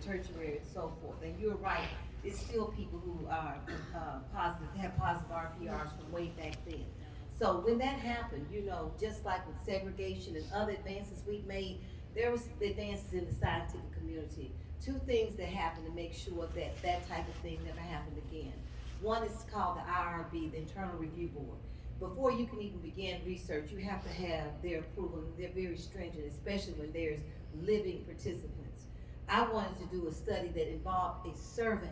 tertiary, and so forth. And you're right, it's still people who are positive, have positive RPRs from way back then. So when that happened, you know, just like with segregation and other advances we've made, there was advances in the scientific community. Two things that happened to make sure that that type of thing never happened again. One is called the IRB, the Internal Review Board. Before you can even begin research, you have to have their approval, and they're very stringent, especially when there's living participants. I wanted to do a study that involved a survey,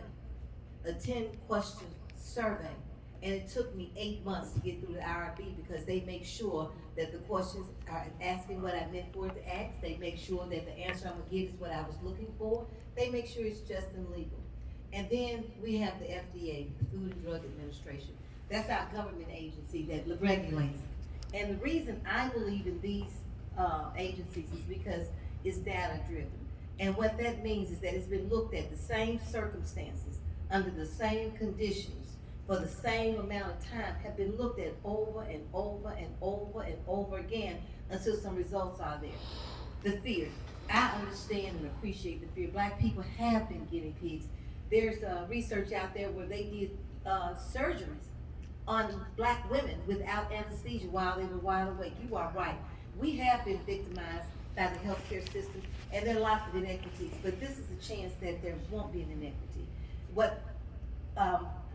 a 10-question survey, and it took me 8 months to get through the IRB because they make sure that the questions are asking what I meant for it to ask. They make sure that the answer I'm gonna get is what I was looking for. They make sure it's just and legal. And then we have the FDA, the Food and Drug Administration. That's our government agency that regulates. And the reason I believe in these agencies is because it's data driven. And what that means is that it's been looked at the same circumstances, under the same conditions, for the same amount of time, have been looked at over and over and over and over again until some results are there. The fear, I understand and appreciate the fear. Black people have been guinea pigs. There's research out there where they did surgeries on black women without anesthesia while they were wide awake. You are right. We have been victimized by the healthcare system, and there are lots of inequities, but this is a chance that there won't be an inequity. What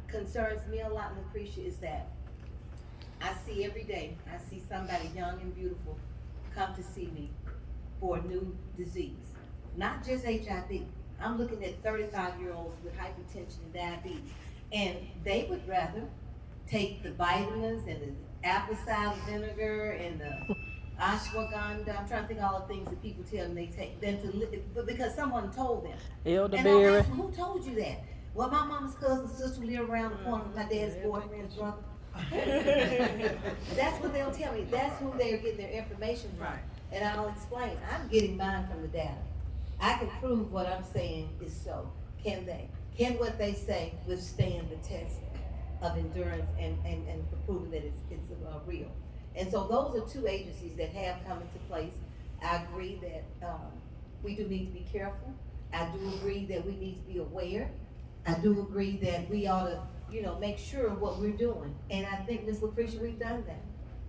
concerns me a lot, Lucretia, is that I see every day, I see somebody young and beautiful come to see me for a new disease, not just HIV. I'm looking at 35-year-olds with hypertension and diabetes, and they would rather take the vitamins and the apple cider vinegar and the ashwagandha. I'm trying to think of all the things that people tell them they take, than to live, but because someone told them. Elderberry. And I asked them, who told you that? Well, my mama's cousin, sister live around the corner from my dad's boyfriend's brother. That's what they'll tell me. That's who they're getting their information from. Right. And I'll explain. I'm getting mine from the data. I can prove what I'm saying is so. Can they? Can what they say withstand the test of endurance and for proving that it's real? And so those are two agencies that have come into place. I agree that we do need to be careful. I do agree that we need to be aware. I do agree that we ought to, make sure what we're doing. And I think, Ms. Lucretia, we've done that.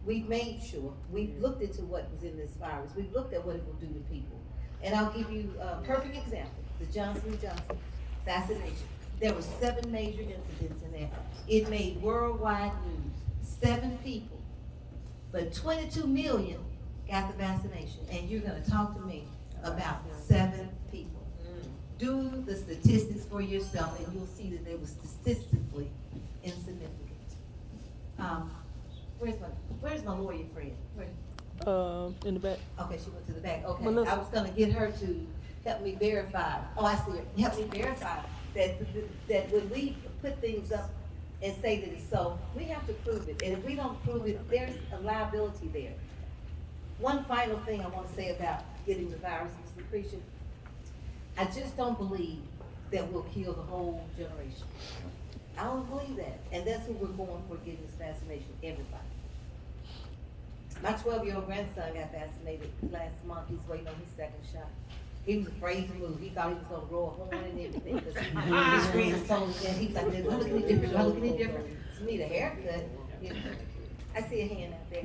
We've made sure. We've looked into what was in this virus. We've looked at what it will do to people. And I'll give you a perfect example, the Johnson & Johnson vaccination. There were 7 major incidents in there. It made worldwide news. 7 people, but 22 million got the vaccination. And you're gonna talk to me about 7 people. Do the statistics for yourself and you'll see that they were statistically insignificant. Where's my lawyer friend? In the back. Okay, she went to the back. Okay, Melissa. I was gonna get her to help me verify. Oh, I see her. Help me verify that when we put things up and say that it's so, we have to prove it. And if we don't prove it, there's a liability there. One final thing I want to say about getting the virus, Ms. Lucretia. I just don't believe that we'll kill the whole generation. I don't believe that. And that's who we're going for getting this vaccination, everybody. My 12-year-old grandson got vaccinated last month. He's waiting on his 2nd shot. He was afraid to move. He thought he was gonna grow a horn and everything because his friends told him that. He was like, do I look any different? Do I look any different? To me, the haircut. I see a hand out there.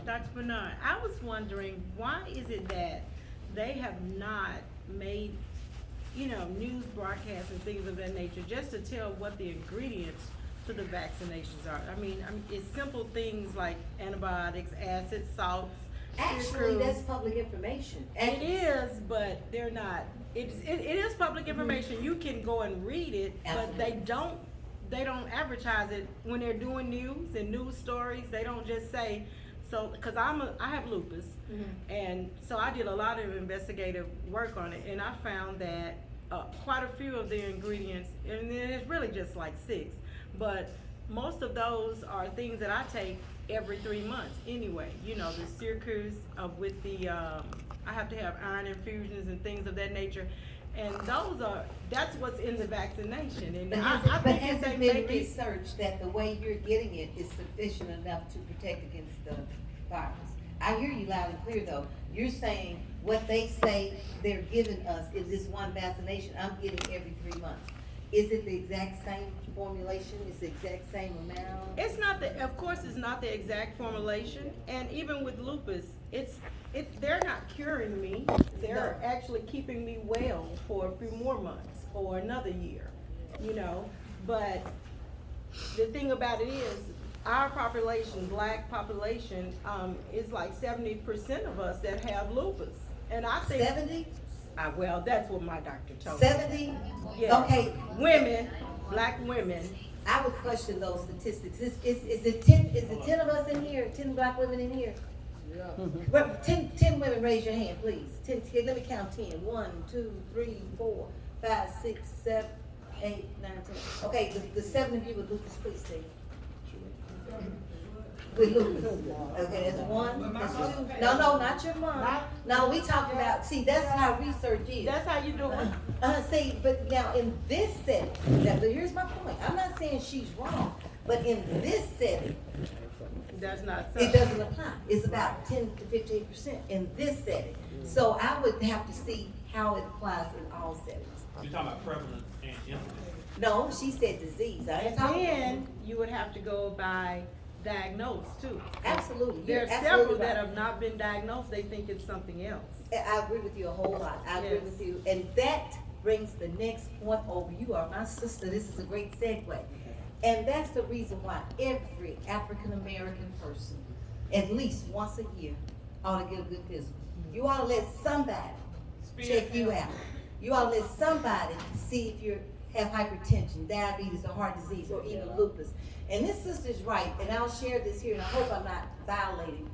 Dr. Bernard, I was wondering, why is it that they have not made, news broadcasts and things of that nature just to tell what the ingredients to the vaccinations are? I mean, it's simple things like antibiotics, acids, salts. Actually, that's public information. It is, but they're not. It is public information. You can go and read it, but they don't advertise it when they're doing news and news stories. They don't just say. So, because I have lupus, and so I did a lot of investigative work on it, and I found that quite a few of the ingredients, and it's really just like 6, but most of those are things that I take every 3 months anyway. The Syracuse with the, I have to have iron infusions and things of that nature. And that's what's in the vaccination. And but has it been researched that the way you're getting it is sufficient enough to protect against the virus? I hear you loud and clear though. You're saying what they say they're giving us is this one vaccination I'm getting every 3 months. Is it the exact same formulation? Is the exact same amount? It's not the, of course, it's not the exact formulation, and even with lupus, they're not curing me. They're No. actually keeping me well for a few more months or another year, you know. But the thing about it is, our population, black population, is like 70% of us that have lupus, and I think 70? well, that's what my doctor told me. 70? Yeah. Okay. Women, black women. I would question those statistics. Is it 10 of us in here? 10 black women in here? Well, 10 women, raise your hand, please. 10, let me count 10. 1, 2, 3, 4, 5, 6, 7, 8, 9, 10. Okay, the 7 of you with lupus, please stay. With lupus. Okay, that's 1, that's 2. No, not your mom. No, we talking about, see, that's how research is. That's how you do it. See, but now in this setting, but here's my point. I'm not saying she's wrong, but in this setting, That's not so. it doesn't apply. It's about 10 to 15% in this setting. So I would have to see how it applies in all settings. You're talking about prevalence and incidence. No, she said disease. I ain't And talking. then you would have to go by diagnosed too. Absolutely. There You're are several absolutely that right. have not been diagnosed, they think it's something else. I agree with you a whole lot. I agree Yes. with you. And that brings the next point over. You are my sister. This is a great segue. And that's the reason why every African-American person, at least once a year, ought to get a good physical. You ought to let somebody check you out. You ought to let somebody see if you have hypertension, diabetes, or heart disease, or even lupus. And this sister's right, and I'll share this here, and I hope I'm not violating.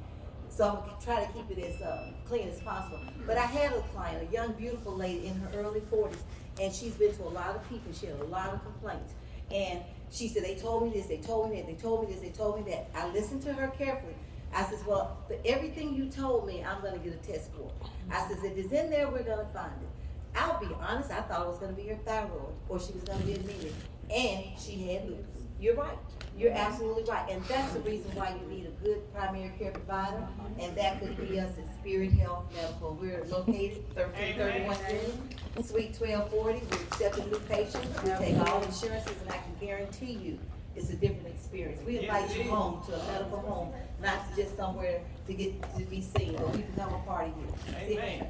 So I'm gonna try to keep it as clean as possible. But I had a client, a young, beautiful lady in her early 40s, and she's been to a lot of people. She had a lot of complaints. And she said, they told me this, they told me that, they told me this, they told me that. I listened to her carefully. I says, well, for everything you told me, I'm gonna get a test for it. I says, if it's in there, we're gonna find it. I'll be honest, I thought it was gonna be her thyroid, or she was gonna be anemic, and she had lupus. You're right. You're absolutely right. And that's the reason why you need a good primary care provider, and that could be us at Spirit Health Medical. We're located 1331 Green, Suite 1240. We're accepting new patients. We take all insurances, and I can guarantee you it's a different experience. We invite you home to a medical home, not just somewhere to get to be seen, but we become a part of you. Amen.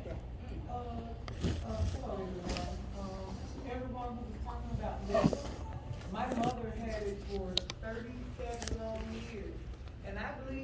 Hello everyone. Everyone who was talking about this, my mother had it for 37 long years, and I believe